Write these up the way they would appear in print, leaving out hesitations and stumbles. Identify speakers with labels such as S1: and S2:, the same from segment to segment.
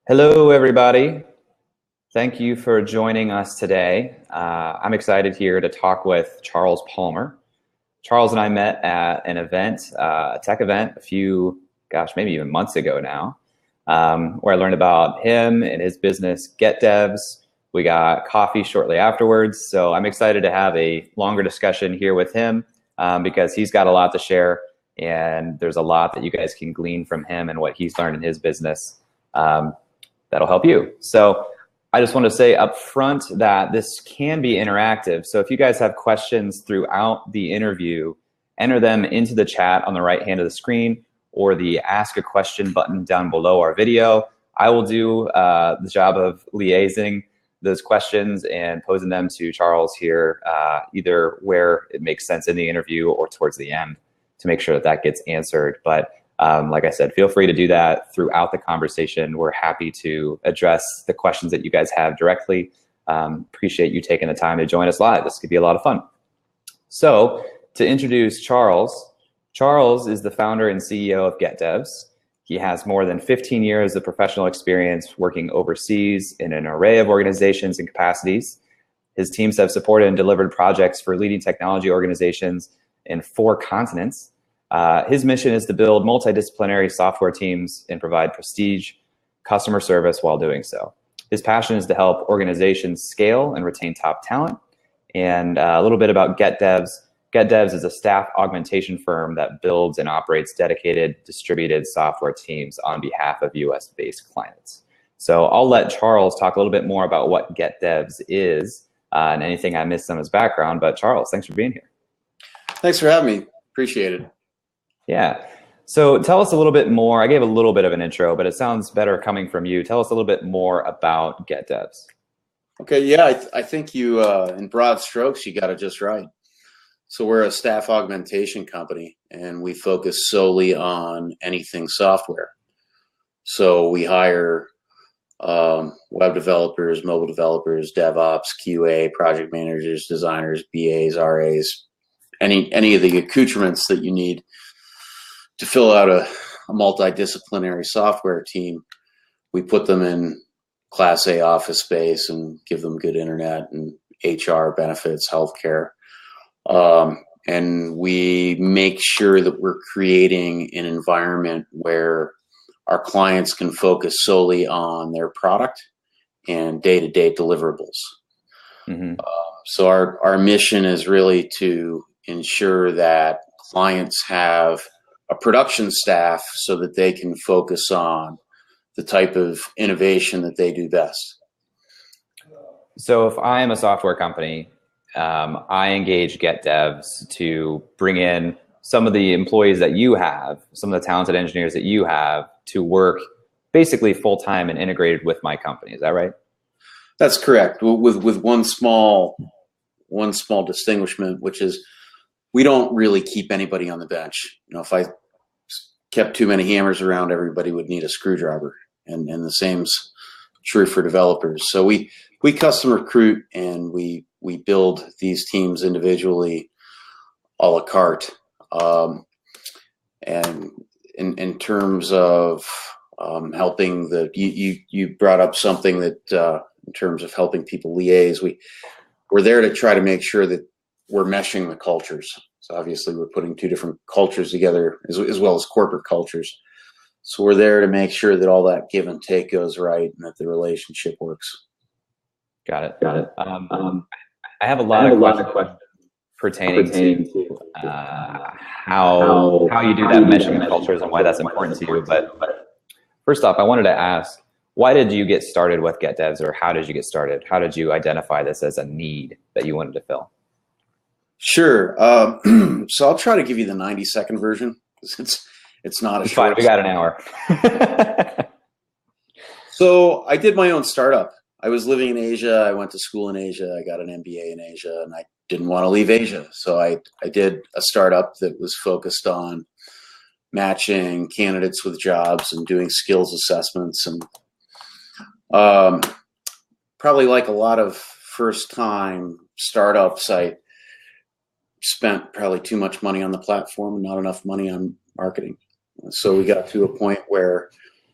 S1: Hello, everybody. Thank you for joining us today. I'm excited here to talk with Charles Palmer. Charles and I met at an event, a tech event, maybe even months ago now, where I learned about him and his business, Get Debs. We got coffee shortly afterwards. So I'm excited to have a longer discussion here with him because he's got a lot to share, and there's a lot that you guys can glean from him and what he's learned in his business. That'll help you. So I just want to say up front that this can be interactive. So if you guys have questions throughout the interview, enter them into the chat on the right hand of the screen or the ask a question button down below our video. I will do the job of liaising those questions and posing them to Charles here, either where it makes sense in the interview or towards the end to make sure that that gets answered. But like I said, feel free to do that throughout the conversation. We're happy to address the questions that you guys have directly. Appreciate you taking the time to join us live. This could be a lot of fun. So to introduce Charles, Charles is the founder and CEO of Get Debs. He has more than 15 years of professional experience working overseas in an array of organizations and capacities. His teams have supported and delivered projects for leading technology organizations in 4 continents. His mission is to build multidisciplinary software teams and provide prestige customer service while doing so. His passion is to help organizations scale and retain top talent. And a little bit about Get Debs. Get Debs is a staff augmentation firm that builds and operates dedicated distributed software teams on behalf of US-based clients. So I'll let Charles talk a little bit more about what Get Debs is and anything I missed on his background. But Charles, thanks for being here.
S2: Thanks for having me. Appreciate it.
S1: Yeah. So tell us a little bit more. I gave a little bit of an intro, but it sounds better coming from you. Tell us a little bit more about Get Debs.
S2: Okay. Yeah. I think you, in broad strokes, you got it just right. So we're a staff augmentation company, and we focus solely on anything software. So we hire web developers, mobile developers, DevOps, QA, project managers, designers, BAs, RAs, any of the accoutrements that you need to fill out a multidisciplinary software team. We put them in Class A office space and give them good internet and HR benefits, healthcare. And we make sure that we're creating an environment where our clients can focus solely on their product and day-to-day deliverables. Mm-hmm. So our mission is really to ensure that clients have a production staff so that they can focus on the type of innovation that they do best.
S1: So if I am a software company, I engage Get Debs to bring in some of the employees that you have, some of the talented engineers that you have to work basically full-time and integrated with my company. Is that right?
S2: That's correct. With one small distinguishment, which is we don't really keep anybody on the bench. You know, if I kept too many hammers around, everybody would need a screwdriver, and the same's true for developers. So we custom recruit, and we build these teams individually, a la carte. And in terms of helping you brought up something that in terms of helping people liaise, we're there to try to make sure that we're meshing the cultures. So obviously we're putting 2 different cultures together as well as corporate cultures. So we're there to make sure that all that give and take goes right and that the relationship works.
S1: Got it. I have a lot of questions pertaining to how you do that meshing of cultures and why that's important to you. But first off, I wanted to ask, why did you get started with Get Debs, or how did you get started? How did you identify this as a need that you wanted to fill?
S2: Sure. So I'll try to give you the 90-second version because it's not a short.
S1: Fine. We got an hour.
S2: So I did my own startup. I was living in Asia. I went to school in Asia. I got an MBA in Asia, and I didn't want to leave Asia. So I did a startup that was focused on matching candidates with jobs and doing skills assessments. And probably like a lot of first-time startups, I spent probably too much money on the platform and not enough money on marketing. So we got to a point where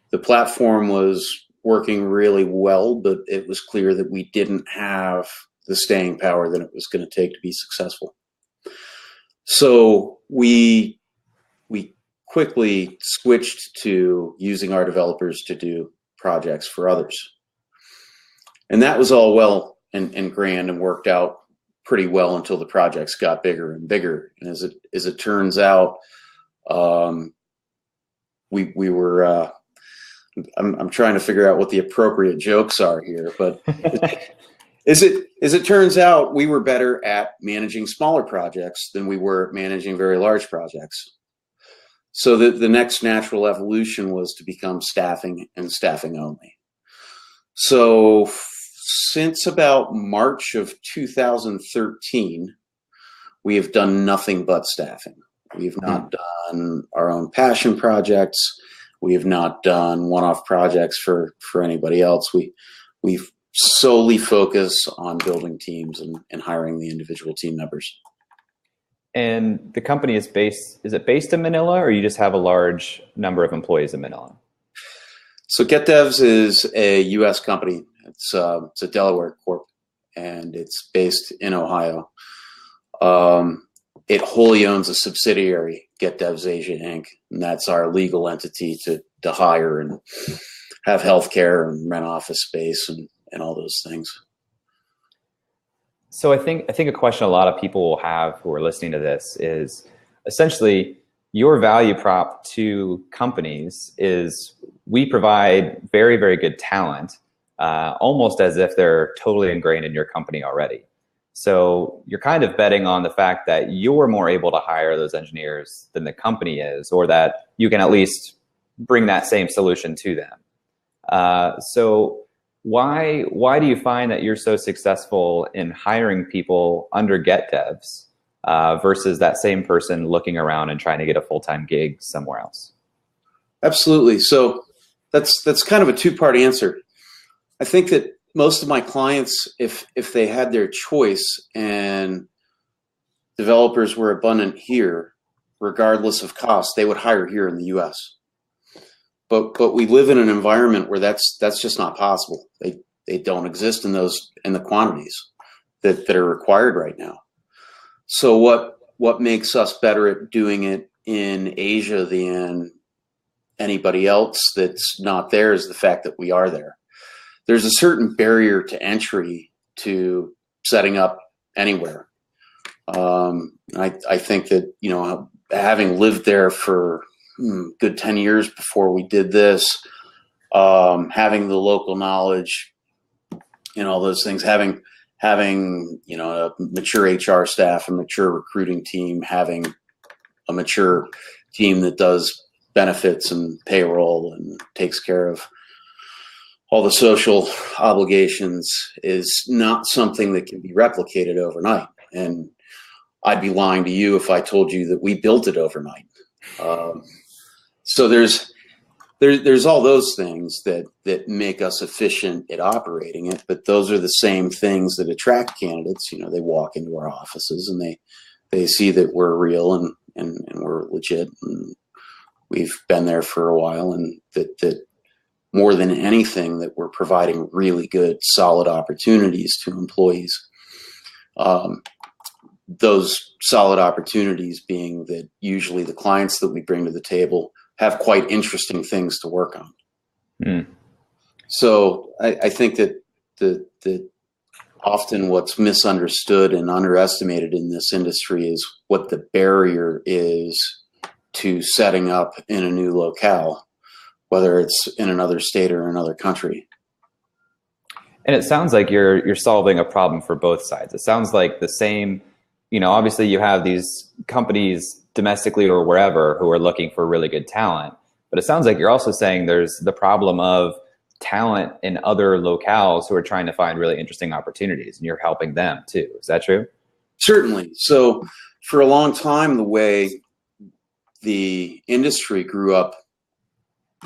S2: the platform was working really well, but it was clear that we didn't have the staying power that it was going to take to be successful. So we quickly switched to using our developers to do projects for others. And that was all well and grand and worked out pretty well until the projects got bigger and bigger. And as it turns out, we were I'm trying to figure out what the appropriate jokes are here, but as it turns out, we were better at managing smaller projects than we were at managing very large projects. So the next natural evolution was to become staffing and staffing only. So since about March of 2013, we have done nothing but staffing. We've not done our own passion projects. We have not done one-off projects for anybody else. We've solely focused on building teams and hiring the individual team members.
S1: And the company is it based in Manila, or you just have a large number of employees in Manila?
S2: So Get Debs is a U.S. company. It's a Delaware corp, and it's based in Ohio. It wholly owns a subsidiary, Get Debs Asia Inc., and that's our legal entity to hire and have healthcare and rent office space and all those things.
S1: So I think a question a lot of people will have who are listening to this is essentially your value prop to companies is we provide very, very good talent, almost as if they're totally ingrained in your company already. So you're kind of betting on the fact that you're more able to hire those engineers than the company is, or that you can at least bring that same solution to them. So why do you find that you're so successful in hiring people under Get Debs versus that same person looking around and trying to get a full-time gig somewhere else?
S2: Absolutely. So that's kind of a two-part answer. I think that most of my clients, if they had their choice and developers were abundant here, regardless of cost, they would hire here in the U.S. But we live in an environment where that's just not possible. They don't exist in the quantities that are required right now. So what makes us better at doing it in Asia than anybody else that's not there is the fact that we are there. There's a certain barrier to entry to setting up anywhere. I think that, having lived there for good 10 years before we did this, having the local knowledge and all those things, having a mature HR staff, a mature recruiting team, having a mature team that does benefits and payroll and takes care of all the social obligations is not something that can be replicated overnight. And I'd be lying to you if I told you that we built it overnight. So there's all those things that make us efficient at operating it, but those are the same things that attract candidates. They walk into our offices and they see that we're real and we're legit and we've been there for a while, and that more than anything that we're providing really good, solid opportunities to employees. Those solid opportunities being that usually the clients that we bring to the table have quite interesting things to work on. Mm. So I think that often what's misunderstood and underestimated in this industry is what the barrier is to setting up in a new locale, whether it's in another state or another country.
S1: And it sounds like you're solving a problem for both sides. It sounds like the same, obviously you have these companies domestically or wherever who are looking for really good talent, but it sounds like you're also saying there's the problem of talent in other locales who are trying to find really interesting opportunities, and you're helping them too. Is that true?
S2: Certainly. So for a long time, the way the industry grew up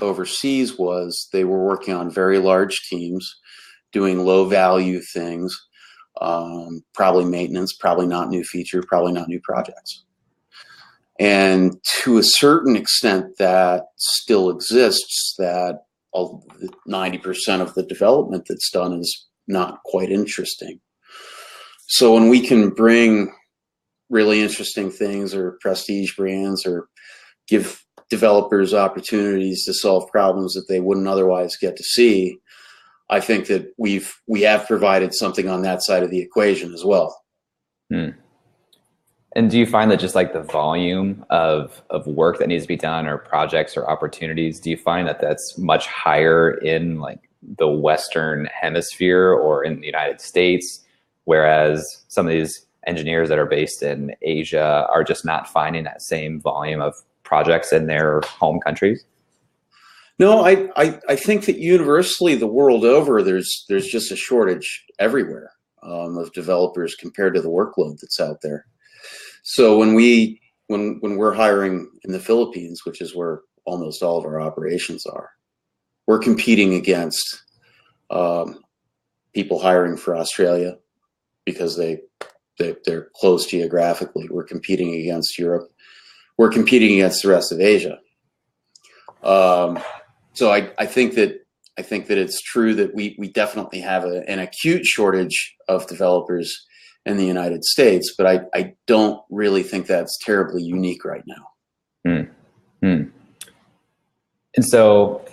S2: overseas was they were working on very large teams, doing low value things, probably maintenance, probably not new feature, probably not new projects. And to a certain extent that still exists, that 90% of the development that's done is not quite interesting. So when we can bring really interesting things or prestige brands or give developers opportunities to solve problems that they wouldn't otherwise get to see, I think that we have provided something on that side of the equation as well.
S1: Hmm. And do you find that just like the volume of work that needs to be done or projects or opportunities, do you find that that's much higher in like the Western hemisphere or in the United States, whereas some of these engineers that are based in Asia are just not finding that same volume of projects in their home countries?
S2: No, I think that universally the world over, there's just a shortage everywhere of developers compared to the workload that's out there. So when we're hiring in the Philippines, which is where almost all of our operations are, we're competing against people hiring for Australia because they're close geographically. We're competing against Europe. We're competing against the rest of Asia. So I think that it's true that we definitely have an acute shortage of developers in the United States, but I don't really think that's terribly unique right now.
S1: Hmm. Hmm. And so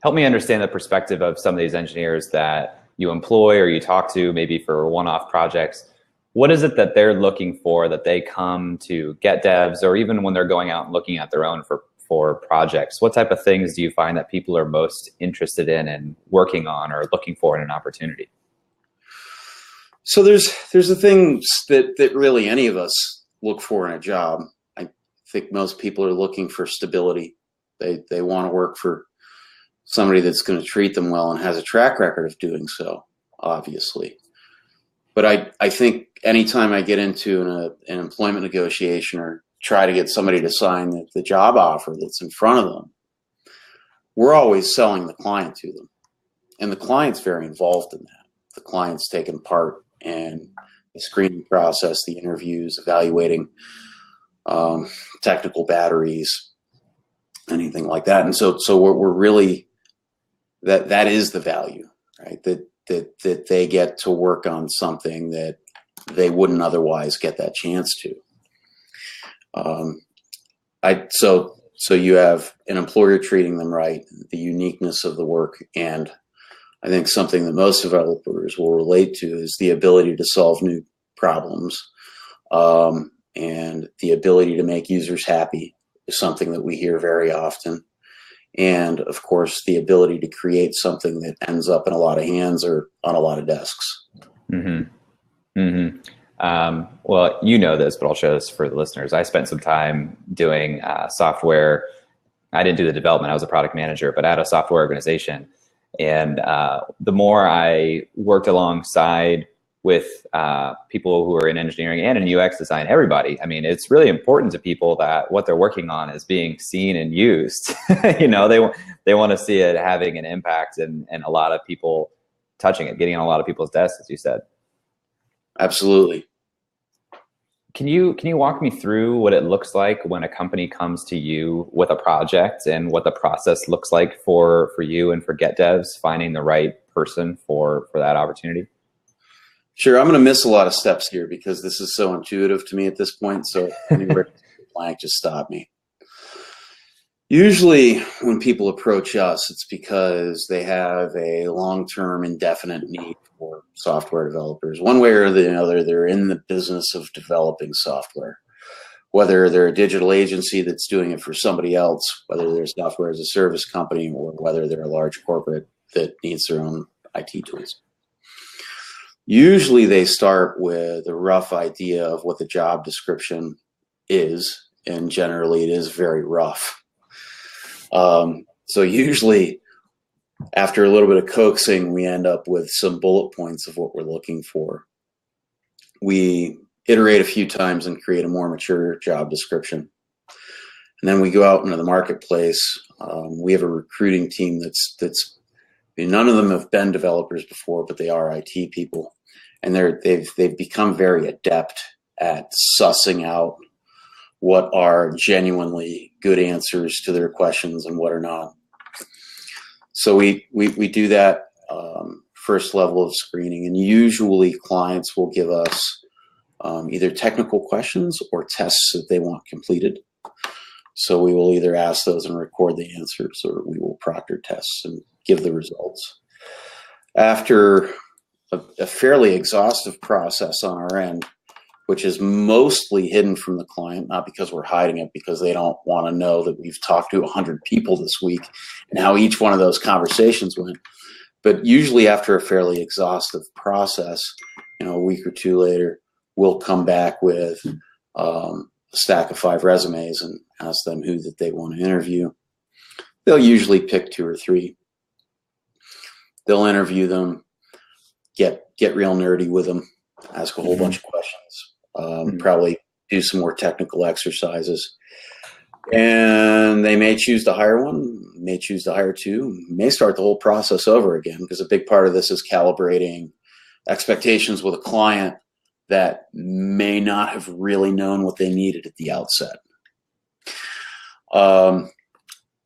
S1: help me understand the perspective of some of these engineers that you employ or you talk to maybe for one-off projects. What is it that they're looking for that they come to Get Debs, or even when they're going out and looking at their own for projects? What type of things do you find that people are most interested in and working on or looking for in an opportunity?
S2: So there's the things that really any of us look for in a job. I think most people are looking for stability. They want to work for somebody that's going to treat them well and has a track record of doing so, obviously. But I think anytime I get into an employment negotiation or try to get somebody to sign the job offer that's in front of them, we're always selling the client to them. And the client's very involved in that. The client's taken part in the screening process, the interviews, evaluating technical batteries, anything like that. And so we're really, that is the value, right? That they get to work on something that they wouldn't otherwise get that chance to. So you have an employer treating them right, the uniqueness of the work, and I think something that most developers will relate to is the ability to solve new problems, and the ability to make users happy is something that we hear very often. And of course, the ability to create something that ends up in a lot of hands or on a lot of desks.
S1: Mm-hmm. Mm-hmm. Well, you know this, but I'll share this for the listeners. I spent some time doing software. I didn't do the development. I was a product manager, but at a software organization. And the more I worked alongside with people who are in engineering and in UX design, everybody, I mean, it's really important to people that what they're working on is being seen and used. You know, they want to see it having an impact and a lot of people touching it, getting on a lot of people's desks, as you said.
S2: Absolutely.
S1: Can you walk me through what it looks like when a company comes to you with a project and what the process looks like for you and for Get Debs finding the right person for that opportunity?
S2: Sure. I'm going to miss a lot of steps here because this is so intuitive to me at this point. So anywhere blank, just stop me. Usually when people approach us, it's because they have a long-term indefinite need for software developers. One way or the other, they're in the business of developing software. Whether they're a digital agency that's doing it for somebody else, whether they're a software as a service company, or whether they're a large corporate that needs their own IT tools. Usually they start with a rough idea of what the job description is, and generally it is very rough. So usually after a little bit of coaxing, we end up with some bullet points of what we're looking for. We iterate a few times and create a more mature job description. And then we go out into the marketplace. We have a recruiting team that's none of them have been developers before, but they are IT people. And they've become very adept at sussing out what are genuinely good answers to their questions and what are not. So we do that first level of screening, and usually clients will give us either technical questions or tests that they want completed. So we will either ask those and record the answers, or we will proctor tests and give the results. After a fairly exhaustive process on our end, which is mostly hidden from the client, not because we're hiding it, because they don't want to know that we've talked to 100 people this week and how each one of those conversations went. But usually after a fairly exhaustive process, a week or two later, we'll come back with a stack of 5 resumes and ask them who that they want to interview. They'll usually pick 2 or 3. They'll interview them, get real nerdy with them, ask a whole bunch of questions, probably do some more technical exercises. And they may choose to hire one, may choose to hire 2, may start the whole process over again, because a big part of this is calibrating expectations with a client that may not have really known what they needed at the outset.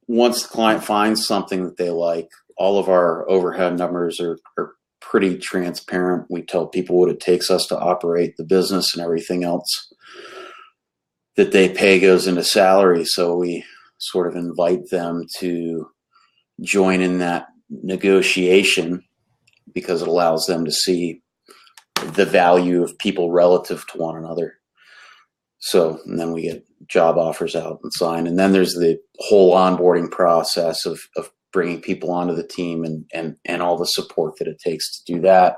S2: Once the client finds something that they like, all of our overhead numbers are pretty transparent. We tell people what it takes us to operate the business, and everything else that they pay goes into salary. So we sort of invite them to join in that negotiation, because it allows them to see the value of people relative to one another. So, and then we get job offers out and signed. And then there's the whole onboarding process of bringing people onto the team and all the support that it takes to do that,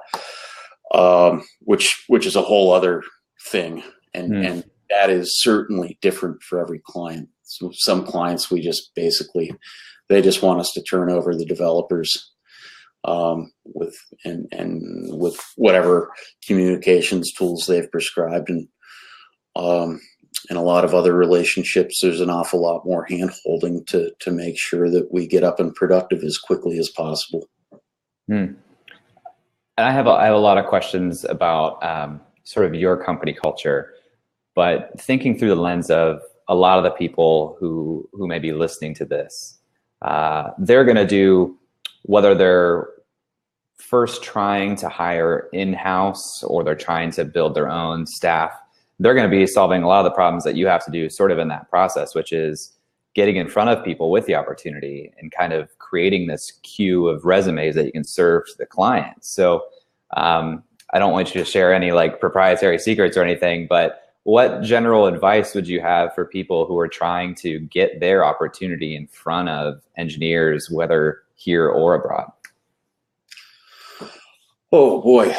S2: which is a whole other thing. And that is certainly different for every client. So some clients, we just basically, they just want us to turn over the developers with whatever communications tools they've prescribed. And in a lot of other relationships, there's an awful lot more hand-holding to make sure that we get up and productive as quickly as possible.
S1: And I have a lot of questions about sort of your company culture, but thinking through the lens of a lot of the people who may be listening to this, they're going to do, whether they're first trying to hire in-house or they're trying to build their own staff, they're going to be solving a lot of the problems that you have to do sort of in that process, which is getting in front of people with the opportunity and kind of creating this queue of resumes that you can serve to the client. So I don't want you to share any like proprietary secrets or anything, but what general advice would you have for people who are trying to get their opportunity in front of engineers, whether here or abroad?
S2: Oh boy.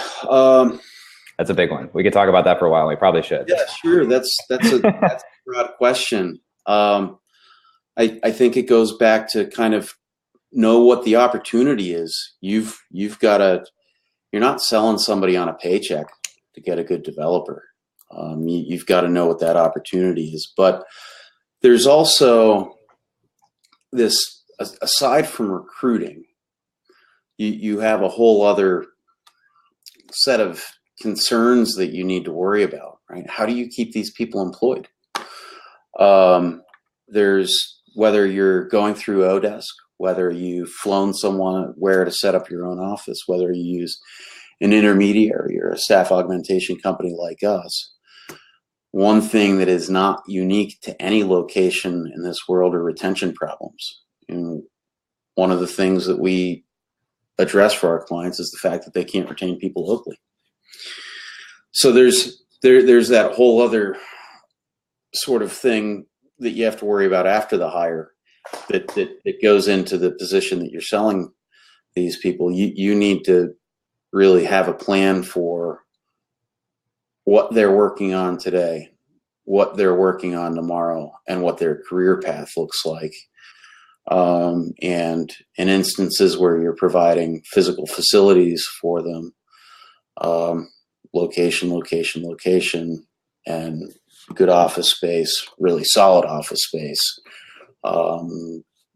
S1: That's a big one. We could talk about that for a while. We probably should.
S2: Yeah, sure. That's a broad question. I think it goes back to kind of know what the opportunity is. You've got to, you're not selling somebody on a paycheck to get a good developer. You've got to know what that opportunity is. But there's also this, aside from recruiting, you have a whole other set of concerns that you need to worry about, right? How do you keep these people employed? There's, whether you're going through ODesk, whether you've flown someone where to set up your own office, whether you use an intermediary or a staff augmentation company like us, one thing that is not unique to any location in this world are retention problems. And one of the things that we address for our clients is the fact that they can't retain people locally. So there's that whole other sort of thing that you have to worry about after the hire that goes into the position that you're selling these people. You need to really have a plan for what they're working on today, what they're working on tomorrow, and what their career path looks like. And in instances where you're providing physical facilities for them, location, and good office space, really solid office space,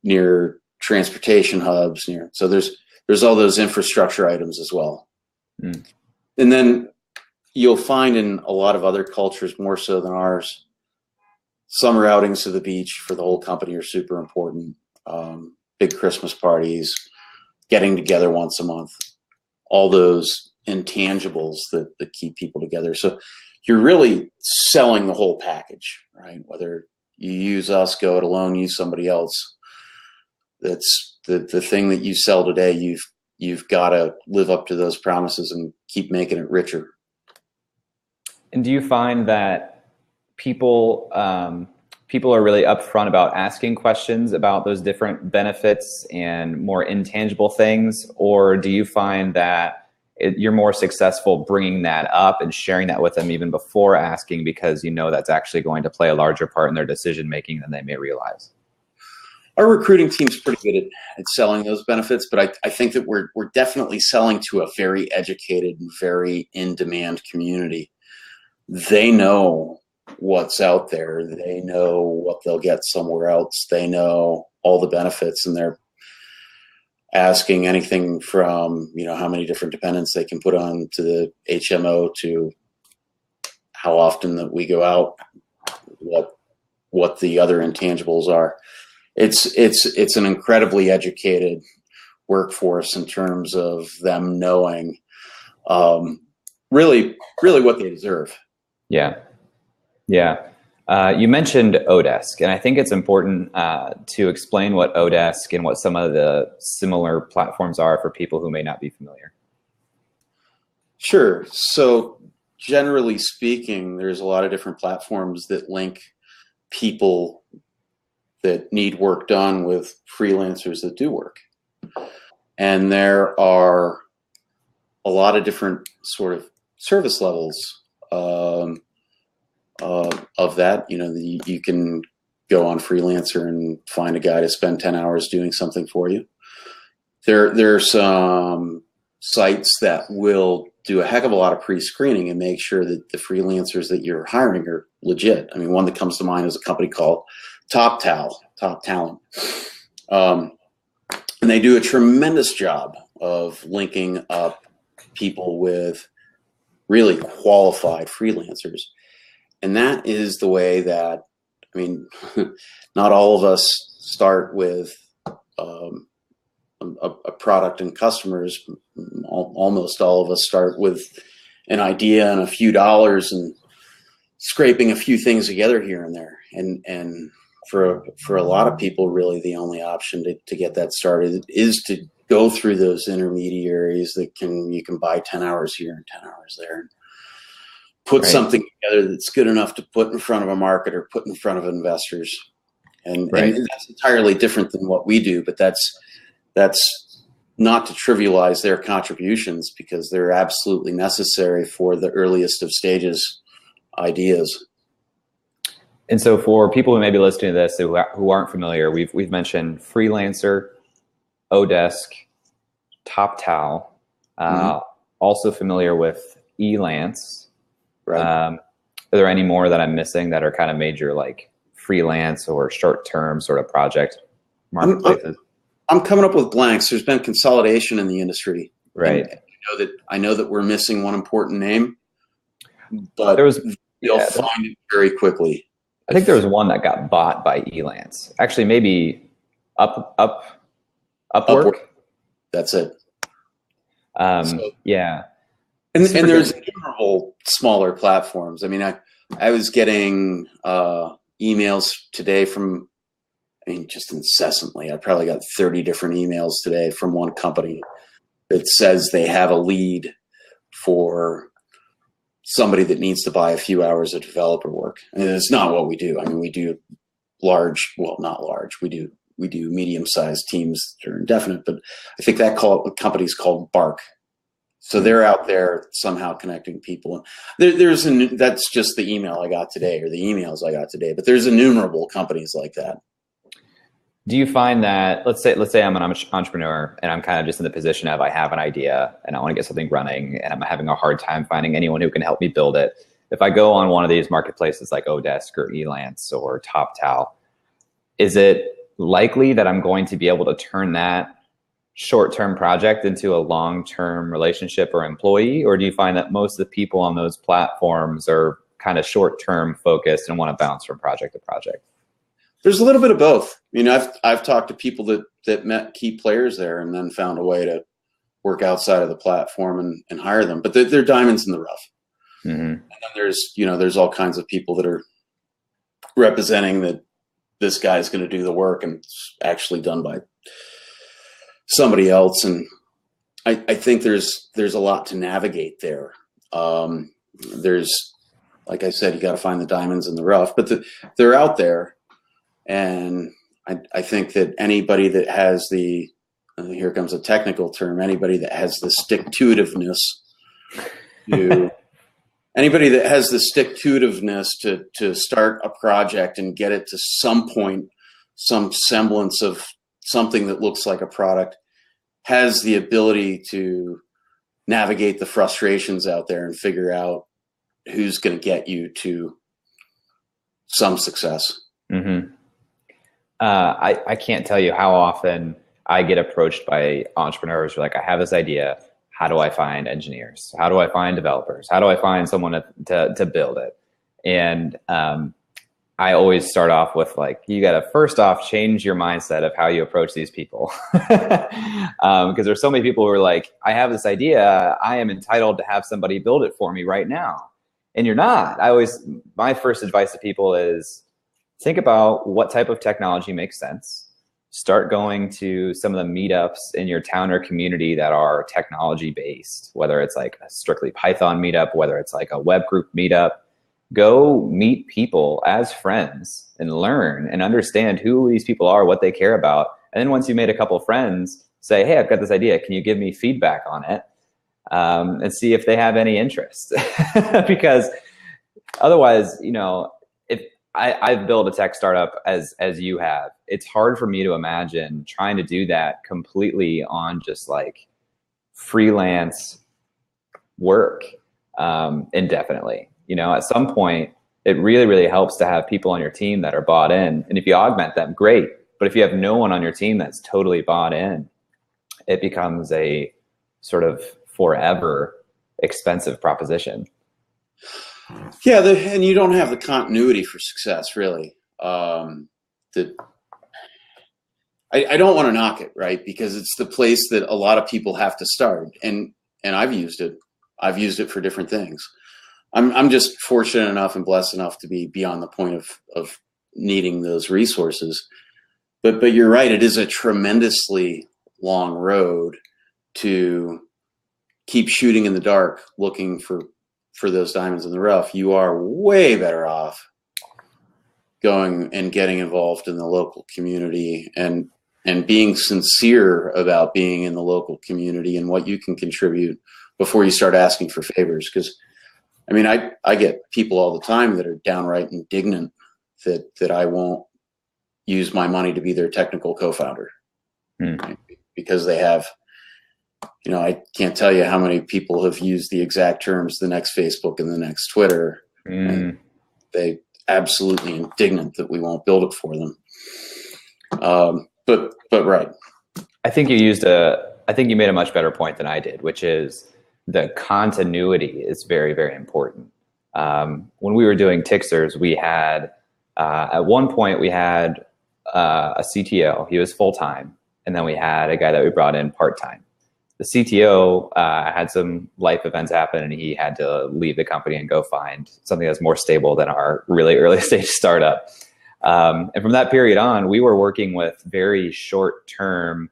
S2: near transportation hubs, so there's all those infrastructure items as well. And then you'll find in a lot of other cultures, more so than ours, Summer outings to the beach for the whole company are super important. Big Christmas parties, getting together once a month, all those intangibles that keep people together. So you're really selling the whole package, right? Whether you use us, go it alone, use somebody else. That's the thing that you sell today. You've got to live up to those promises and keep making it richer.
S1: And do you find that people are really upfront about asking questions about those different benefits and more intangible things, or do you find that you're more successful bringing that up and sharing that with them even before asking, because you know that's actually going to play a larger part in their decision making than they may realize?
S2: Our recruiting team's pretty good at selling those benefits, but I think that we're definitely selling to a very educated and very in-demand community. They know what's out there. They know what they'll get somewhere else. They know all the benefits, and they're asking anything from, how many different dependents they can put on to the HMO, to how often that we go out, what the other intangibles are. It's an incredibly educated workforce in terms of them knowing really what they deserve.
S1: Yeah. You mentioned ODesk, and I think it's important to explain what ODesk and what some of the similar platforms are for people who may not be familiar.
S2: Sure. So generally speaking, there's a lot of different platforms that link people that need work done with freelancers that do work. And there are a lot of different sort of service levels of that. You can go on Freelancer and find a guy to spend 10 hours doing something for you. There are some sites that will do a heck of a lot of pre-screening and make sure that the freelancers that you're hiring are legit. I mean, one that comes to mind is a company called Top Talent. And they do a tremendous job of linking up people with really qualified freelancers. And that is the way that, not all of us start with a product and customers. Almost all of us start with an idea and a few dollars and scraping a few things together here and there. And for a lot of people, really the only option to get that started is to go through those intermediaries that you can buy 10 hours here and 10 hours there, and put something together that's good enough to put in front of a market or put in front of investors. And that's entirely different than what we do, but that's not to trivialize their contributions, because they're absolutely necessary for the earliest of stages ideas.
S1: And so for people who may be listening to this who aren't familiar, we've mentioned Freelancer, ODesk, TopTal, also familiar with Elance.
S2: Right.
S1: Are there any more that I'm missing that are kind of major, like freelance or short-term sort of project marketplaces?
S2: I'm coming up with blanks. There's been consolidation in the industry.
S1: Right.
S2: I know that we're missing one important name, but you'll find it very quickly.
S1: I think there was one that got bought by Elance. Actually, maybe Upwork.
S2: That's it.
S1: Yeah.
S2: And there's innumerable smaller platforms. I was getting emails today from, just incessantly. I probably got 30 different emails today from one company that says they have a lead for somebody that needs to buy a few hours of developer work. And it's not what we do. We do not large. We do medium-sized teams that are indefinite, but I think that company's called Bark. So they're out there somehow connecting people. That's just the email I got today, or the emails I got today, but there's innumerable companies like that.
S1: Do you find that, let's say I'm an entrepreneur and I'm kind of just in the position of, I have an idea and I want to get something running and I'm having a hard time finding anyone who can help me build it. If I go on one of these marketplaces like ODesk or Elance or TopTal, is it likely that I'm going to be able to turn that short-term project into a long-term relationship or employee? Or do you find that most of the people on those platforms are kind of short-term focused and want to bounce from project to project?
S2: There's a little bit of both. I mean, I've talked to people that met key players there and then found a way to work outside of the platform and hire them, but they're diamonds in the rough. Mm-hmm. And then there's all kinds of people that are representing that this guy's going to do the work and it's actually done by somebody else. And I think there's a lot to navigate there. There's, like I said, you got to find the diamonds in the rough, but they're out there. And I think that anybody that has here comes a technical term, anybody that has the stick-to-itiveness to start a project and get it to some point, some semblance of something that looks like a product, has the ability to navigate the frustrations out there and figure out who's going to get you to some success.
S1: Mm-hmm. I can't tell you how often I get approached by entrepreneurs who are like, I have this idea. How do I find engineers? How do I find developers? How do I find someone to build it? And I always start off with like, you got to first off change your mindset of how you approach these people. Because there's so many people who are like, I have this idea. I am entitled to have somebody build it for me right now. And you're not. My first advice to people is think about what type of technology makes sense. Start going to some of the meetups in your town or community that are technology based, whether it's like a strictly Python meetup, whether it's like a web group meetup. Go meet people as friends and learn and understand who these people are, what they care about. And then once you made a couple of friends, say, hey, I've got this idea. Can you give me feedback on it? And see if they have any interest. Because otherwise, if I've built a tech startup as you have, it's hard for me to imagine trying to do that completely on just like freelance work indefinitely. At some point, it really, really helps to have people on your team that are bought in. And if you augment them, great. But if you have no one on your team that's totally bought in, it becomes a sort of forever expensive proposition.
S2: Yeah, and you don't have the continuity for success, really. I don't want to knock it, right? Because it's the place that a lot of people have to start. And I've used it. I've used it for different things. I'm just fortunate enough and blessed enough to be beyond the point of needing those resources. But you're right, it is a tremendously long road to keep shooting in the dark, looking for those diamonds in the rough. You are way better off going and getting involved in the local community and being sincere about being in the local community and what you can contribute before you start asking for favors. Because I mean, I get people all the time that are downright indignant that I won't use my money to be their technical co-founder, right? Because they have, I can't tell you how many people have used the exact terms, the next Facebook and the next Twitter. And they absolutely indignant that we won't build it for them. But right.
S1: I think you made a much better point than I did, which is the continuity is very, very important. When we were doing Tixers, we had, at one point we had a CTO, he was full-time. And then we had a guy that we brought in part-time. The CTO had some life events happen and he had to leave the company and go find something that's more stable than our really early stage startup. And from that period on, we were working with very short-term,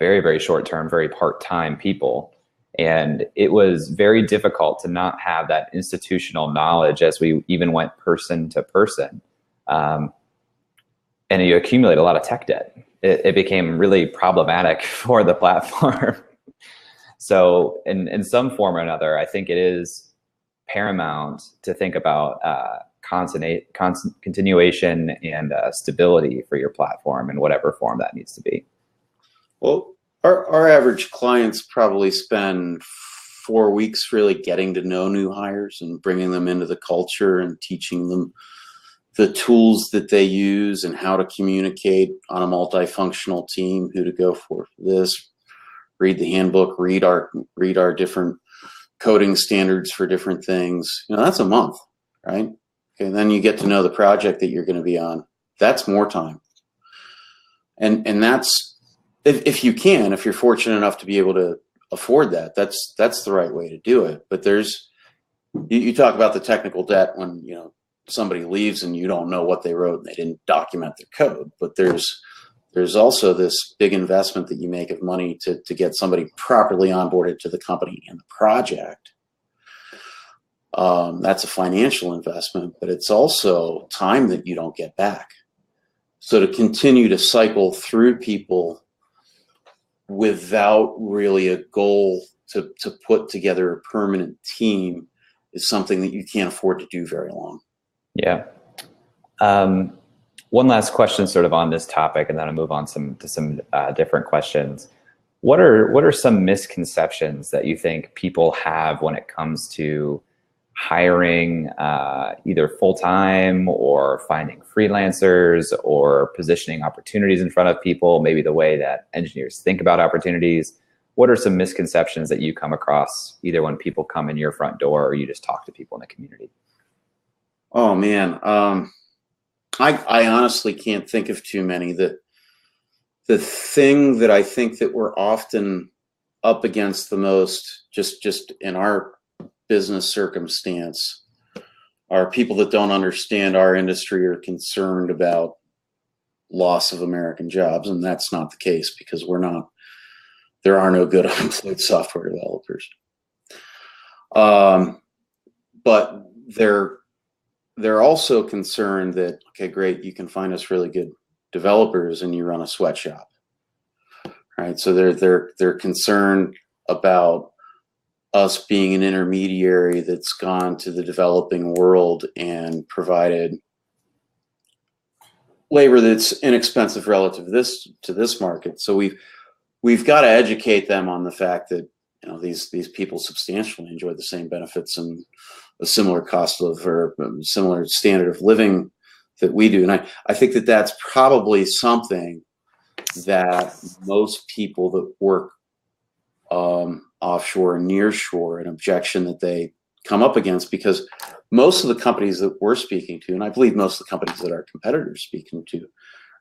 S1: very part-time people. And it was very difficult to not have that institutional knowledge as we even went person to person. And you accumulate a lot of tech debt. It became really problematic for the platform. So in some form or another, I think it is paramount to think about continuation and stability for your platform in whatever form that needs to be.
S2: Well, our average clients probably spend 4 weeks really getting to know new hires and bringing them into the culture and teaching them the tools that they use and how to communicate on a multifunctional team, who to go for this, read the handbook, read our different coding standards for different things. That's a month, right? And then you get to know the project that you're going to be on. That's more time. And that's, if you're fortunate enough to be able to afford that, that's the right way to do it. But you talk about the technical debt when, somebody leaves and you don't know what they wrote and they didn't document their code. But there's also this big investment that you make of money to get somebody properly onboarded to the company and the project. That's a financial investment, but it's also time that you don't get back. So to continue to cycle through people without really a goal to put together a permanent team is something that you can't afford to do very long.
S1: Yeah. One last question sort of on this topic, and then I'll move on to some different questions. What are some misconceptions that you think people have when it comes to hiring either full-time or finding freelancers or positioning opportunities in front of people, maybe the way that engineers think about opportunities? What are some misconceptions that you come across either when people come in your front door or you just talk to people in the community?
S2: Oh man, I honestly can't think of too many. The thing that I think that we're often up against the most, just in our business circumstance, are people that don't understand our industry or concerned about loss of American jobs, and that's not the case because there are no good unemployed software developers. But they're also concerned that, okay, great, you can find us really good developers and you run a sweatshop, right? So they're concerned about us being an intermediary that's gone to the developing world and provided labor that's inexpensive relative to this market. So we've got to educate them on the fact that these people substantially enjoy the same benefits and a similar cost of or similar standard of living that we do. And I think that that's probably something that most people that work offshore and nearshore, an objection that they come up against, because most of the companies that we're speaking to, and I believe most of the companies that our competitors are speaking to,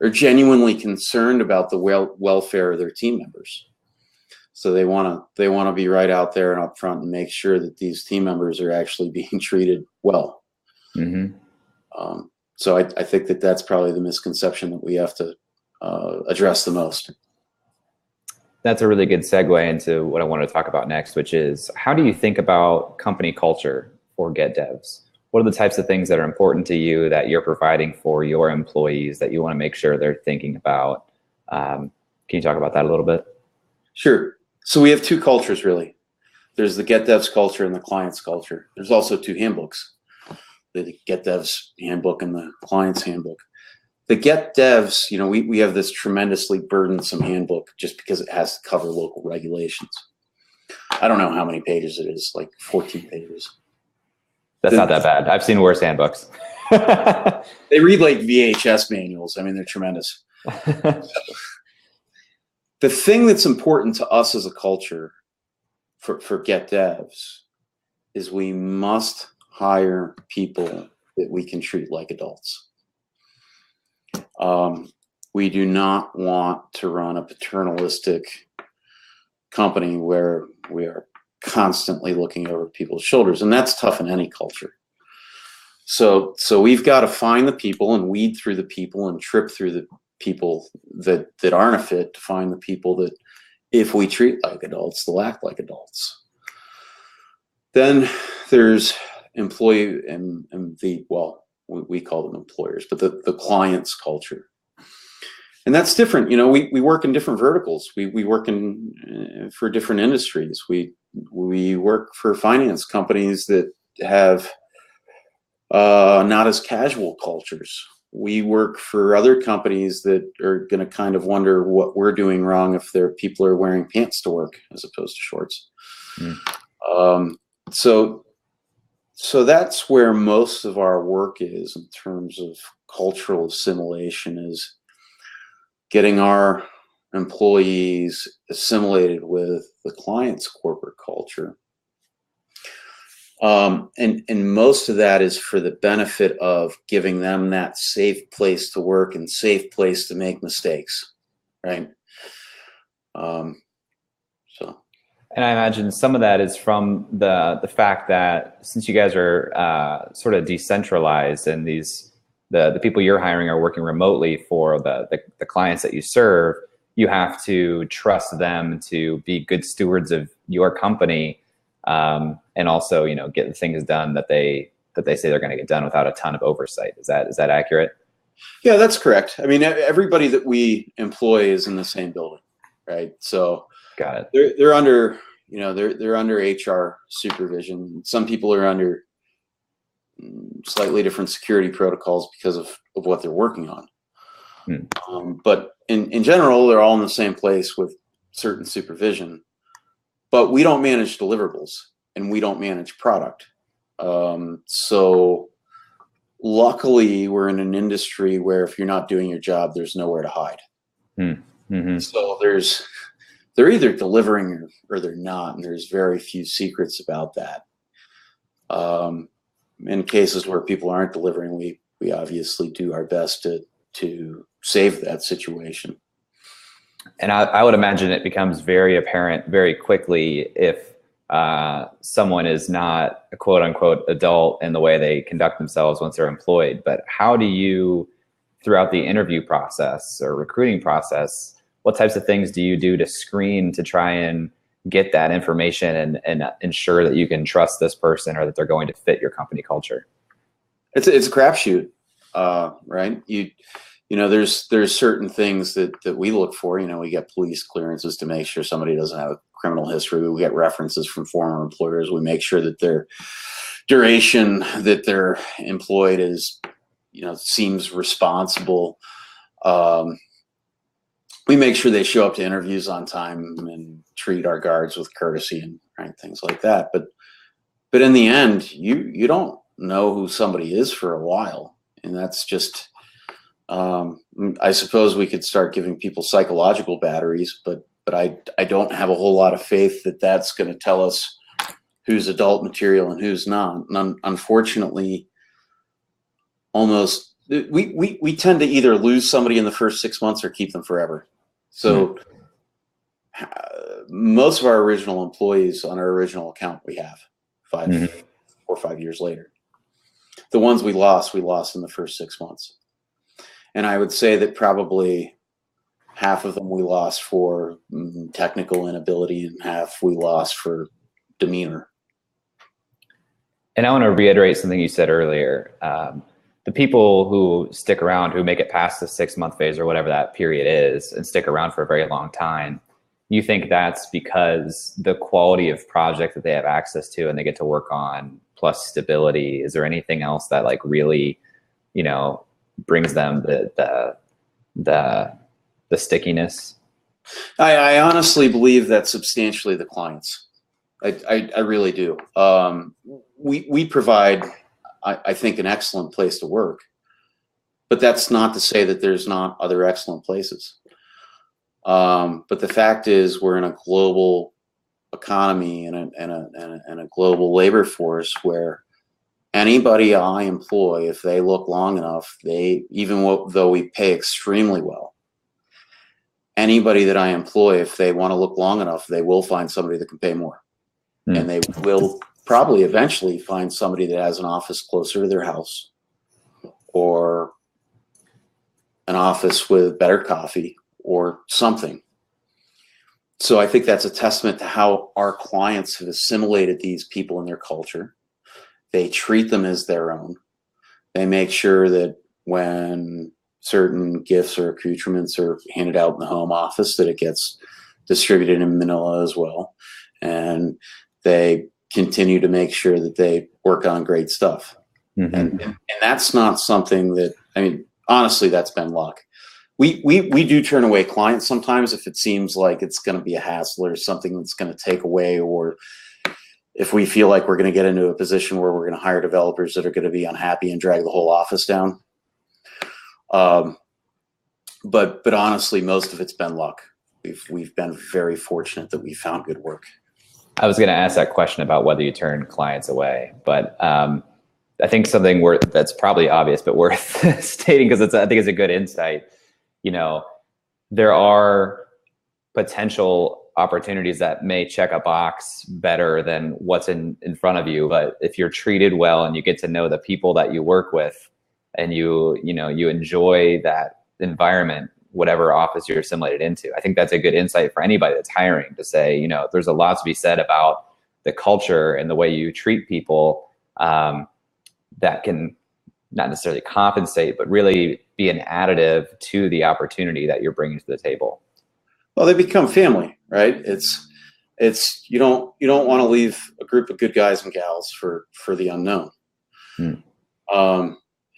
S2: are genuinely concerned about the welfare of their team members. So they want to be right out there and upfront and make sure that these team members are actually being treated well.
S1: Mm-hmm.
S2: So I think that that's probably the misconception that we have to address the most.
S1: That's a really good segue into what I want to talk about next, which is how do you think about company culture for Get Debs? What are the types of things that are important to you that you're providing for your employees that you want to make sure they're thinking about? Can you talk about that a little bit?
S2: Sure. So we have two cultures, really. There's the Get Debs culture and the client's culture. There's also two handbooks, the Get Debs handbook and the client's handbook. The Get Debs, we have this tremendously burdensome handbook just because it has to cover local regulations. I don't know how many pages it is, like 14 pages.
S1: That's not that bad. I've seen worse handbooks.
S2: They read like VHS manuals. I mean, they're tremendous. The thing that's important to us as a culture for Get Debs is we must hire people that we can treat like adults. We do not want to run a paternalistic company where we are constantly looking over people's shoulders, and that's tough in any culture. So we've got to find the people and weed through the people and trip through the people that aren't a fit to find the people that, if we treat like adults, they'll act like adults. Then there's employee and we call them employers, but the client's culture. And that's different. We work in different verticals. We work for different industries. We work for finance companies that have not as casual cultures. We work for other companies that are going to kind of wonder what we're doing wrong if their people are wearing pants to work as opposed to shorts. So that's where most of our work is in terms of cultural assimilation, is getting our employees assimilated with the client's corporate culture. And most of that is for the benefit of giving them that safe place to work and safe place to make mistakes, right? So.
S1: And I imagine some of that is from the fact that since you guys are sort of decentralized and the people you're hiring are working remotely for the clients that you serve, you have to trust them to be good stewards of your company, and also, you know, get the things done that they say they're going to get done without a ton of oversight. Is that accurate?
S2: Yeah, that's correct. I mean, everybody that we employ is in the same building, right? So
S1: got it.
S2: They're under, you know, they're under HR supervision. Some people are under slightly different security protocols because of what they're working on. But in general, they're all in the same place with certain supervision. But we don't manage deliverables and we don't manage product. So luckily, we're in an industry where if you're not doing your job, there's nowhere to hide.
S1: Mm-hmm.
S2: So they're either delivering or they're not, and there's very few secrets about that. In cases where people aren't delivering, we obviously do our best to save that situation.
S1: And I would imagine it becomes very apparent very quickly if someone is not a quote unquote adult in the way they conduct themselves once they're employed. But how do you, throughout the interview process or recruiting process, what types of things do you do to screen to try and get that information and ensure that you can trust this person or that they're going to fit your company culture?
S2: It's a crapshoot, right? You know, there's certain things that we look for. You know, we get police clearances to make sure somebody doesn't have a criminal history. We get references from former employers. We make sure that their duration that they're employed is, you know, seems responsible. We make sure they show up to interviews on time and treat our guards with courtesy and right, things like that. But in the end, you don't know who somebody is for a while, and that's just. I suppose we could start giving people psychological batteries, but I don't have a whole lot of faith that that's going to tell us who's adult material and who's not. And unfortunately, almost we tend to either lose somebody in the first 6 months or keep them forever. So most of our original employees on our original account we have 4 or 5 years later. The ones we lost in the first 6 months. And I would say that probably half of them we lost for technical inability and half we lost for demeanor.
S1: And I want to reiterate something you said earlier. The people who stick around, who make it past the 6 month phase or whatever that period is and stick around for a very long time, you think that's because the quality of project that they have access to and they get to work on plus stability? Is there anything else that like really, you know, brings them the stickiness?
S2: I honestly believe that substantially the clients. I really do. We provide, I think, an excellent place to work, but that's not to say that there's not other excellent places. But the fact is, we're in a global economy and a global labor force where anybody I employ, if they look long enough, though we pay extremely well, anybody that I employ, if they want to look long enough, they will find somebody that can pay more. And they will probably eventually find somebody that has an office closer to their house or an office with better coffee or something. So I think that's a testament to how our clients have assimilated these people in their culture. They treat them as their own. They make sure that when certain gifts or accoutrements are handed out in the home office, that it gets distributed in Manila as well. And they continue to make sure that they work on great stuff. And that's not something that, I mean, honestly, that's been luck. We do turn away clients sometimes if it seems like it's going to be a hassle or something that's going to take away, or if we feel like we're going to get into a position where we're going to hire developers that are going to be unhappy and drag the whole office down. But honestly, most of it's been luck. We've been very fortunate that we found good work.
S1: I was going to ask that question about whether you turn clients away, but I think something that's probably obvious but worth stating, because I think it's a good insight. You know, there are potential opportunities that may check a box better than what's in front of you, but if you're treated well and you get to know the people that you work with, and you enjoy that environment, whatever office you're assimilated into, I think that's a good insight for anybody that's hiring, to say, you know, there's a lot to be said about the culture and the way you treat people, that can not necessarily compensate, but really be an additive to the opportunity that you're bringing to the table.
S2: Well, they become family, right? It's you don't want to leave a group of good guys and gals for the unknown.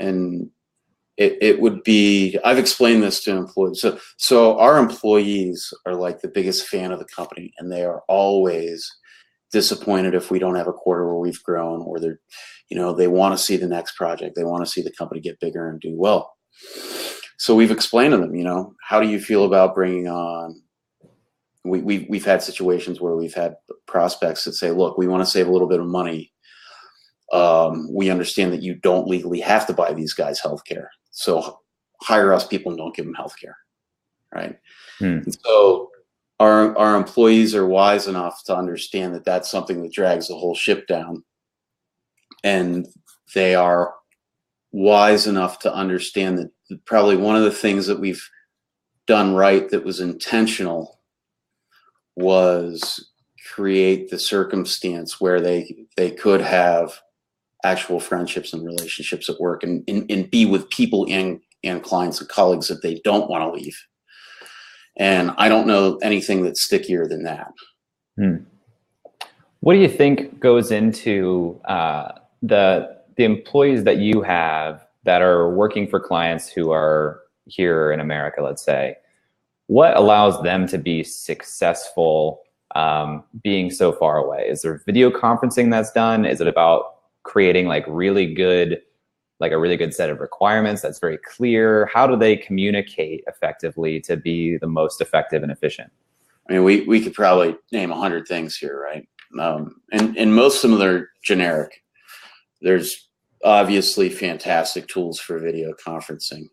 S2: And it would be, I've explained this to employees. So our employees are like the biggest fan of the company, and they are always disappointed if we don't have a quarter where we've grown, or they're, you know, they want to see the next project. They want to see the company get bigger and do well. So we've explained to them, you know, how do you feel about bringing on, we've had situations where we've had prospects that say, look, we want to save a little bit of money. We understand that you don't legally have to buy these guys healthcare, so hire us people and don't give them healthcare, right? And so our employees are wise enough to understand that that's something that drags the whole ship down, and they are wise enough to understand that probably one of the things that we've done right that was intentional was create the circumstance where they could have actual friendships and relationships at work, and be with people and clients and colleagues that they don't want to leave. And I don't know anything that's stickier than that.
S1: What do you think goes into the employees that you have that are working for clients who are here in America, let's say? What allows them to be successful being so far away? Is there video conferencing that's done? Is it about creating like a really good set of requirements that's very clear? How do they communicate effectively to be the most effective and efficient?
S2: I mean, we could probably name 100 things here, right? And most of them are generic. There's obviously fantastic tools for video conferencing.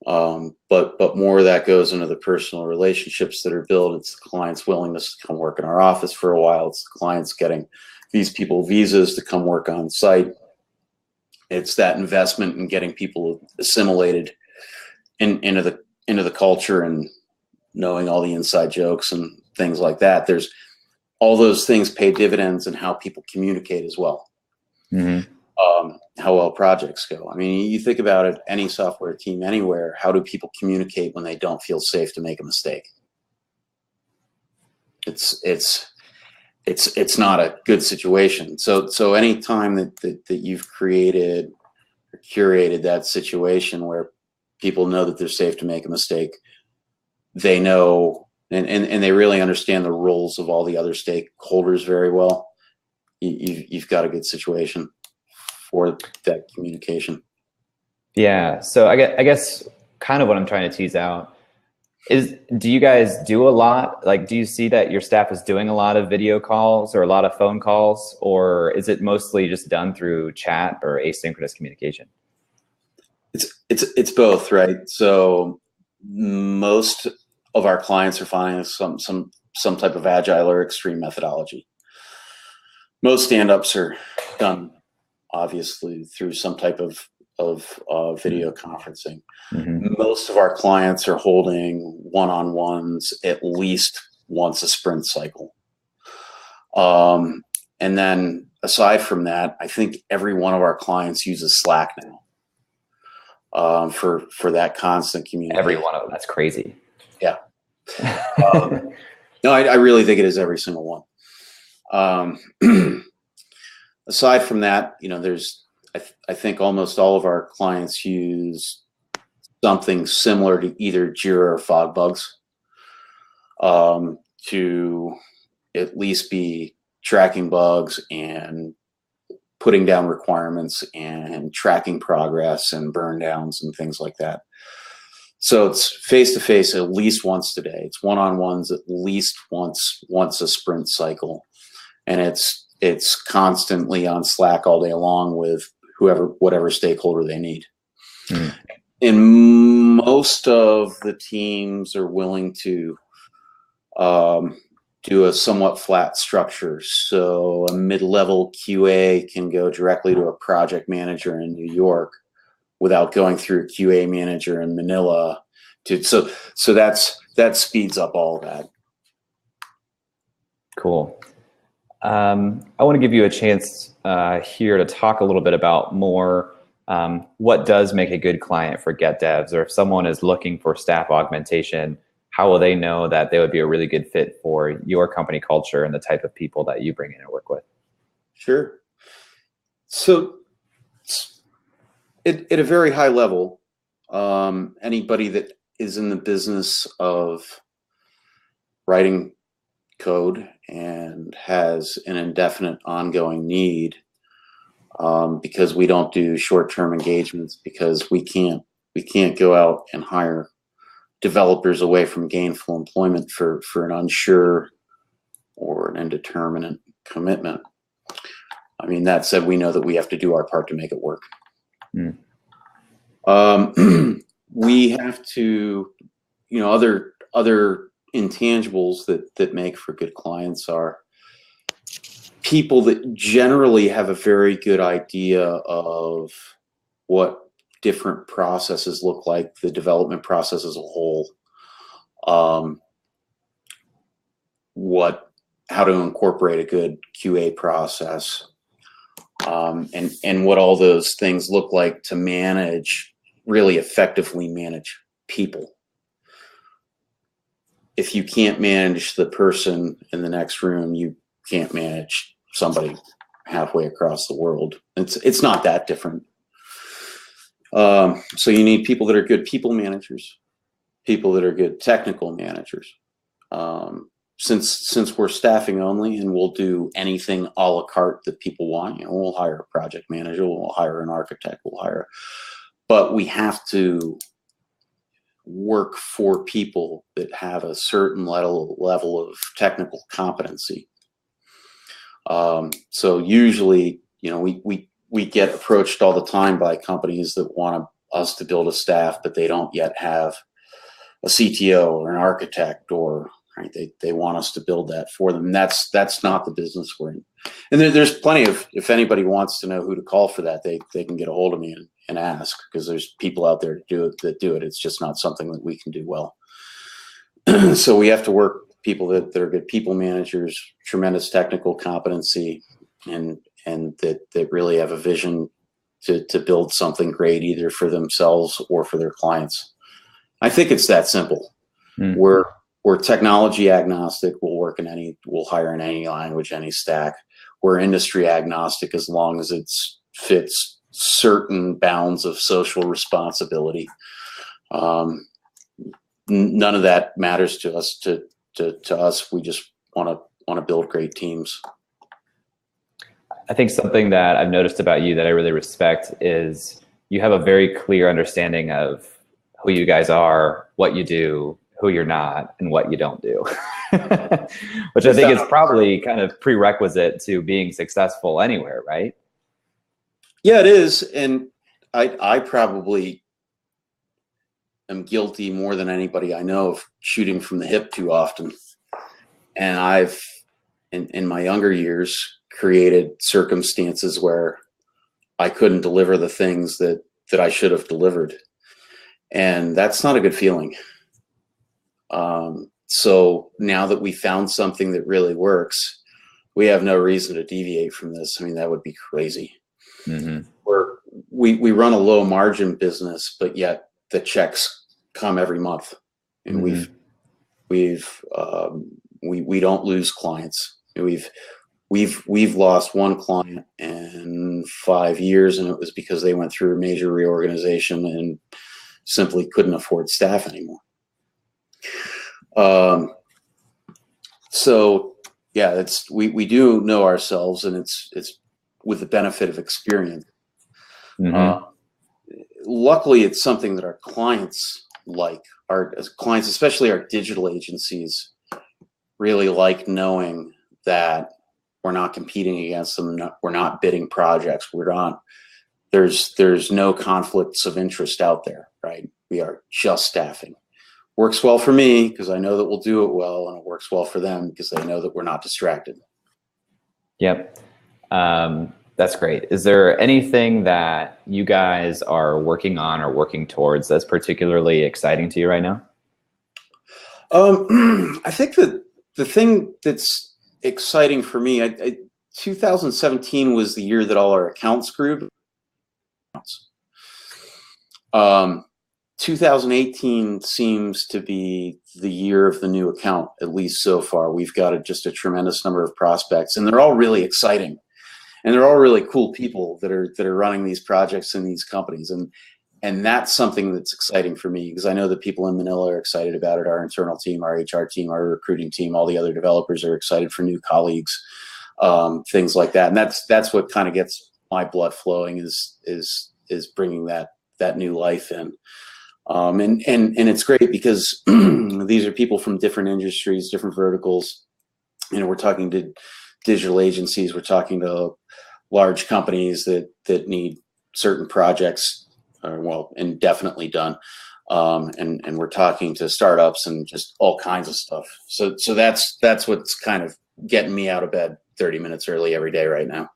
S2: But more of that goes into the personal relationships that are built. It's the client's willingness to come work in our office for a while. It's the clients getting these people visas to come work on site. It's that investment in getting people assimilated into the culture and knowing all the inside jokes and things like that. There's all those things pay dividends in how people communicate as well. How well projects go. I mean, you think about it, any software team anywhere, how do people communicate when they don't feel safe to make a mistake? It's not a good situation. So any time that you've created or curated that situation where people know that they're safe to make a mistake, they know and they really understand the roles of all the other stakeholders very well, you've got a good situation for that communication.
S1: Yeah. So I guess kind of what I'm trying to tease out is, do you guys do a lot? Like, do you see that your staff is doing a lot of video calls or a lot of phone calls, or is it mostly just done through chat or asynchronous communication?
S2: It's both, right? So most of our clients are following some type of agile or extreme methodology. Most stand-ups are done obviously through some type of video conferencing. Most of our clients are holding one-on-ones at least once a sprint cycle. And then aside from that, I think every one of our clients uses Slack now for that constant communication.
S1: Every one of them. That's crazy.
S2: Yeah. No, I really think it is every single one. Aside from that, you know, I think almost all of our clients use something similar to either Jira or FogBugs to at least be tracking bugs and putting down requirements and tracking progress and burn downs and things like that. So it's face-to-face at least once a day. It's one-on-ones at least once a sprint cycle. and it's constantly on Slack all day long with whatever stakeholder they need. Mm. And most of the teams are willing to do a somewhat flat structure. So a mid-level QA can go directly to a project manager in New York without going through a QA manager in Manila. So that speeds up all of that.
S1: Cool. I want to give you a chance here to talk a little bit about more what does make a good client for Get Debs, or if someone is looking for staff augmentation, how will they know that they would be a really good fit for your company culture and the type of people that you bring in and work with?
S2: Sure. So at a very high level, anybody that is in the business of writing code and has an indefinite ongoing need, because we don't do short-term engagements, because we can't go out and hire developers away from gainful employment for an unsure or an indeterminate commitment. I mean, that said, we know that we have to do our part to make it work. Mm. We have to, other intangibles that make for good clients are people that generally have a very good idea of what different processes look like, the development process as a whole, how to incorporate a good QA process, and what all those things look like to really effectively manage people. If you can't manage the person in the next room, you can't manage somebody halfway across the world. It's not that different. So you need people that are good people managers, people that are good technical managers. Since we're staffing only and we'll do anything a la carte that people want, we'll hire a project manager, we'll hire an architect, but we have to work for people that have a certain level of technical competency. So usually, we get approached all the time by companies that want us to build a staff, but they don't yet have a CTO or an architect, or they want us to build that for them. And that's not the business we're in. And there's plenty of, if anybody wants to know who to call for that, they can get a hold of me and ask, because there's people out there that do it. It's just not something that we can do well. So we have to work with people that are good people managers, tremendous technical competency, and that really have a vision to build something great, either for themselves or for their clients. I think it's that simple. Mm. We're technology agnostic. We'll hire in any language, any stack. We're industry agnostic as long as it fits certain bounds of social responsibility. None of that matters to us. To us, we just want to build great teams.
S1: I think something that I've noticed about you that I really respect is you have a very clear understanding of who you guys are, what you do, who you're not, and what you don't do, which I think is probably kind of prerequisite to being successful anywhere, right?
S2: Yeah, it is. And I probably am guilty more than anybody I know of shooting from the hip too often. And I've, in my younger years, created circumstances where I couldn't deliver the things that I should have delivered. And that's not a good feeling. So now that we found something that really works, we have no reason to deviate from this. I mean, that would be crazy. Mm-hmm. We run a low margin business, but yet the checks come every month, and mm-hmm. we don't lose clients. We've lost one client in 5 years, and it was because they went through a major reorganization and simply couldn't afford staff anymore. So yeah, we do know ourselves, and it's with the benefit of experience. Mm-hmm. Luckily, it's something that our clients like. Our clients, especially our digital agencies, really like knowing that We're not competing against them. We're not bidding projects. We're not. There's no conflicts of interest out there, right? We are just staffing. Works well for me because I know that we'll do it well, and it works well for them because they know that we're not distracted.
S1: Yep. That's great. Is there anything that you guys are working on or working towards that's particularly exciting to you right now?
S2: I think that the thing that's exciting for me, 2017 was the year that all our accounts grew. 2018 seems to be the year of the new account, at least so far. We've got just a tremendous number of prospects, and they're all really exciting, and they're all really cool people that are running these projects in these companies, and that's something that's exciting for me because I know that people in Manila are excited about it. Our internal team, our HR team, our recruiting team, all the other developers are excited for new colleagues, things like that, and that's what kind of gets my blood flowing is bringing that new life in. And it's great because these are people from different industries, different verticals. You know, we're talking to digital agencies, we're talking to large companies that need certain projects, indefinitely done. And we're talking to startups and just all kinds of stuff. So that's what's kind of getting me out of bed 30 minutes early every day right now.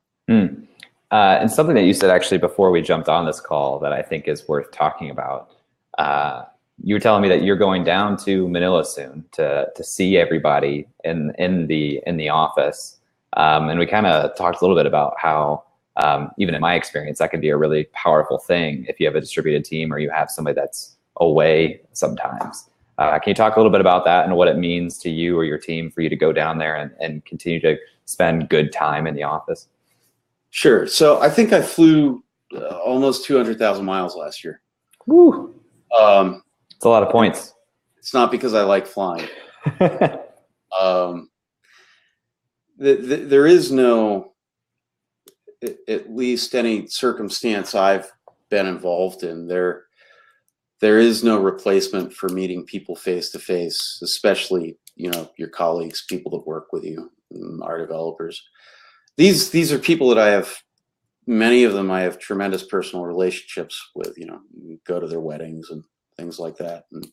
S1: And something that you said actually before we jumped on this call that I think is worth talking about. You were telling me that you're going down to Manila soon to see everybody in the office, and we kind of talked a little bit about how even in my experience that can be a really powerful thing if you have a distributed team or you have somebody that's away sometimes. Can you talk a little bit about that and what it means to you or your team for you to go down there and continue to spend good time in the office?
S2: Sure. So I think I flew almost 200,000 miles last year.
S1: Woo. It's a lot of points.
S2: It's not because I like flying. There is no, at least any circumstance I've been involved in, there is no replacement for meeting people face to face, especially, you know, your colleagues, people that work with you, our developers. These are people that many of them I have tremendous personal relationships with, you know, go to their weddings and things like that. And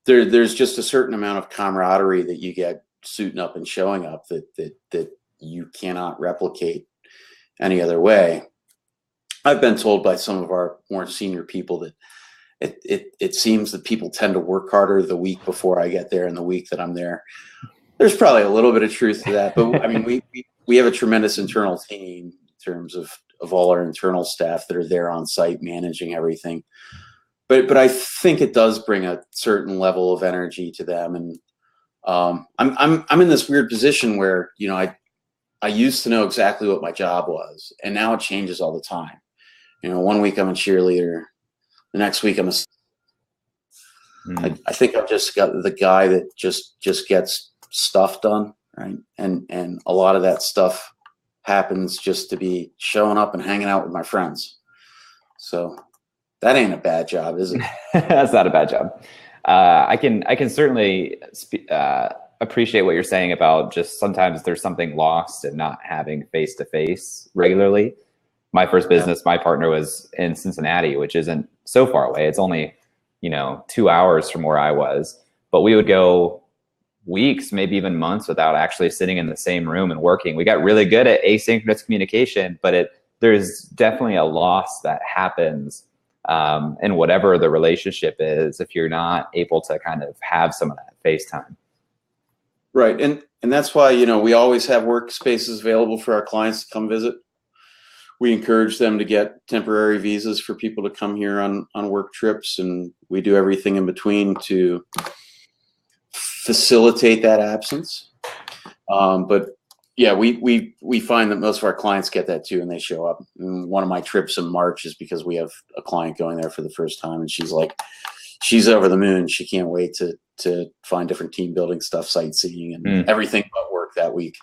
S2: there's just a certain amount of camaraderie that you get suiting up and showing up that you cannot replicate any other way. I've been told by some of our more senior people that it seems that people tend to work harder the week before I get there and the week that I'm there. There's probably a little bit of truth to that, but I mean, we have a tremendous internal team in terms of all our internal staff that are there on site managing everything. But I think it does bring a certain level of energy to them, and I'm in this weird position where, you know, I used to know exactly what my job was, and now it changes all the time. You know, one week I'm a cheerleader, the next week I'm a. I think I've just got the guy that just gets stuff done, right? And a lot of that stuff happens just to be showing up and hanging out with my friends. So that ain't a bad job, is it?
S1: That's not a bad job. I can certainly appreciate what you're saying about just sometimes there's something lost in not having face-to-face regularly. My first business, my partner was in Cincinnati, which isn't so far away. It's only, you know, 2 hours from where I was, but we would go weeks, maybe even months without actually sitting in the same room and working. We got really good at asynchronous communication, but there's definitely a loss that happens in whatever the relationship is if you're not able to kind of have some of that face time.
S2: Right. And that's why, you know, we always have workspaces available for our clients to come visit. We encourage them to get temporary visas for people to come here on work trips, and we do everything in between to facilitate that absence. But yeah, we find that most of our clients get that too, and they show up. And one of my trips in March is because we have a client going there for the first time, and she's over the moon. She can't wait to find different team building stuff, sightseeing, and everything but work that week.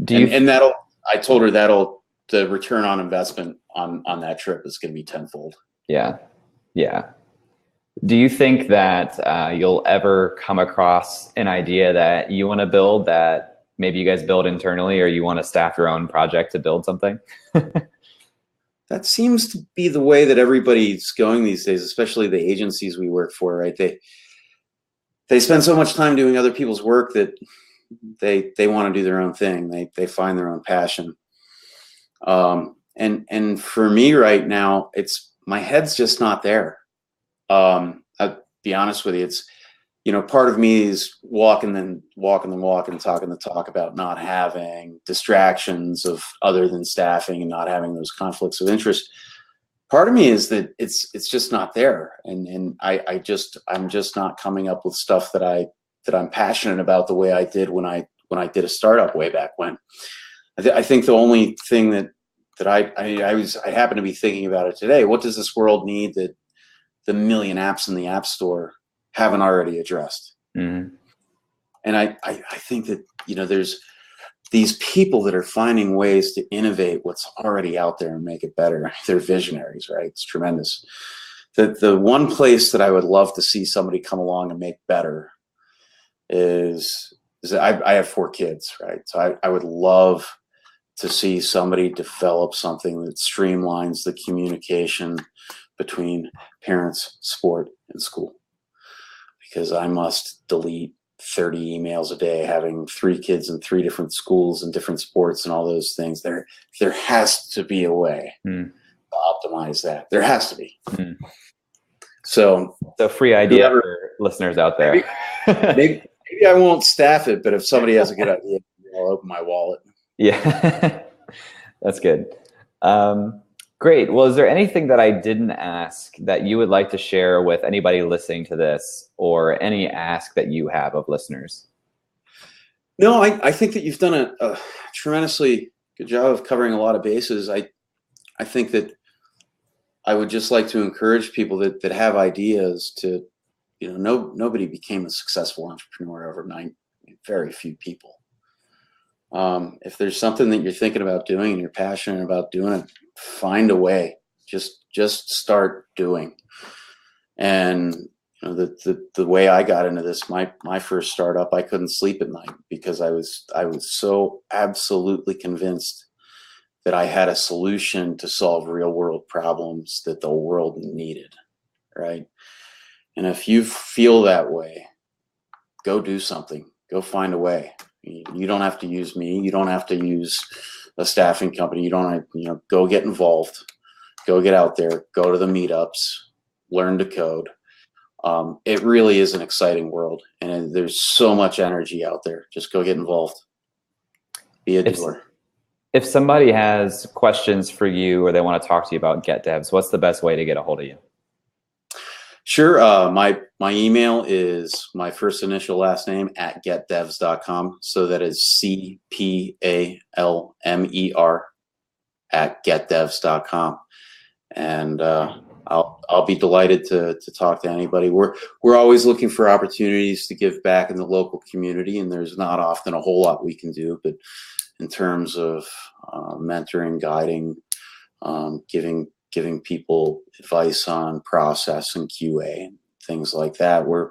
S2: I told her the return on investment on that trip is going to be tenfold.
S1: Yeah. Yeah. Do you think that you'll ever come across an idea that you want to build that maybe you guys build internally, or you want to staff your own project to build something?
S2: That seems to be the way that everybody's going these days, especially the agencies we work for, right? They spend so much time doing other people's work that they want to do their own thing. They find their own passion. And for me right now, my head's just not there. I'll be honest with you. It's, part of me is walking the walk and talking the talk about not having distractions of other than staffing and not having those conflicts of interest. Part of me is that it's just not there. And I'm just not coming up with stuff that I'm passionate about the way I did when I did a startup way back when. I think the only thing that I happen to be thinking about it today. What does this world need that the million apps in the App Store haven't already addressed?
S1: Mm-hmm.
S2: And I think that, there's these people that are finding ways to innovate what's already out there and make it better. They're visionaries, right? It's tremendous. The one place that I would love to see somebody come along and make better is I have 4 kids, right? So I would love to see somebody develop something that streamlines the communication between parents, sport, and school. Because I must delete 30 emails a day, having 3 kids in 3 different schools and different sports and all those things. There has to be a way to optimize that. There has to be. So
S1: free idea for listeners out there.
S2: Maybe I won't staff it, but if somebody has a good idea, I'll open my wallet.
S1: Yeah, that's good. Great. Well, is there anything that I didn't ask that you would like to share with anybody listening to this, or any ask that you have of listeners?
S2: No, I think that you've done a tremendously good job of covering a lot of bases. I think that I would just like to encourage people that have ideas to, nobody became a successful entrepreneur overnight. Very few people. If there's something that you're thinking about doing and you're passionate about doing it, find a way. Just start doing. And the way I got into this, my first startup, I couldn't sleep at night because I was so absolutely convinced that I had a solution to solve real world problems that the world needed, right? And if you feel that way, go do something. Go find a way. You don't have to use me. You don't have to use a staffing company. You don't, go get involved. Go get out there. Go to the meetups. Learn to code. It really is an exciting world, and there's so much energy out there. Just go get involved. Be a doer.
S1: If somebody has questions for you, or they want to talk to you about Get Debs, what's the best way to get a hold of you?
S2: Sure. My email is my first initial last name at getdebs.com. So that is CPALMER at getdebs.com. And I'll be delighted to talk to anybody. We're always looking for opportunities to give back in the local community, and there's not often a whole lot we can do, but in terms of mentoring, guiding, giving people advice on process and QA and things like that, we're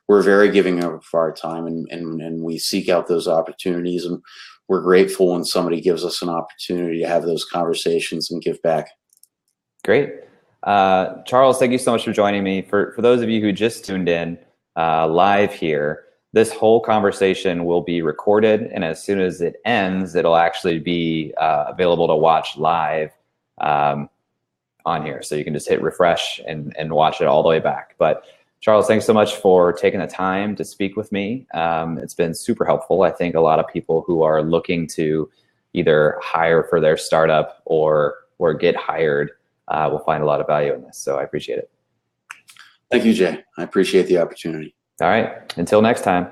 S2: very giving of our time, and we seek out those opportunities, and we're grateful when somebody gives us an opportunity to have those conversations and give back.
S1: Great. Charles, thank you so much for joining me. For those of you who just tuned in live here, this whole conversation will be recorded, and as soon as it ends, it'll actually be available to watch live on here. So you can just hit refresh and watch it all the way back. But Charles, thanks so much for taking the time to speak with me. It's been super helpful. I think a lot of people who are looking to either hire for their startup or get hired will find a lot of value in this. So I appreciate it.
S2: Thank you, Jay. I appreciate the opportunity.
S1: All right. Until next time.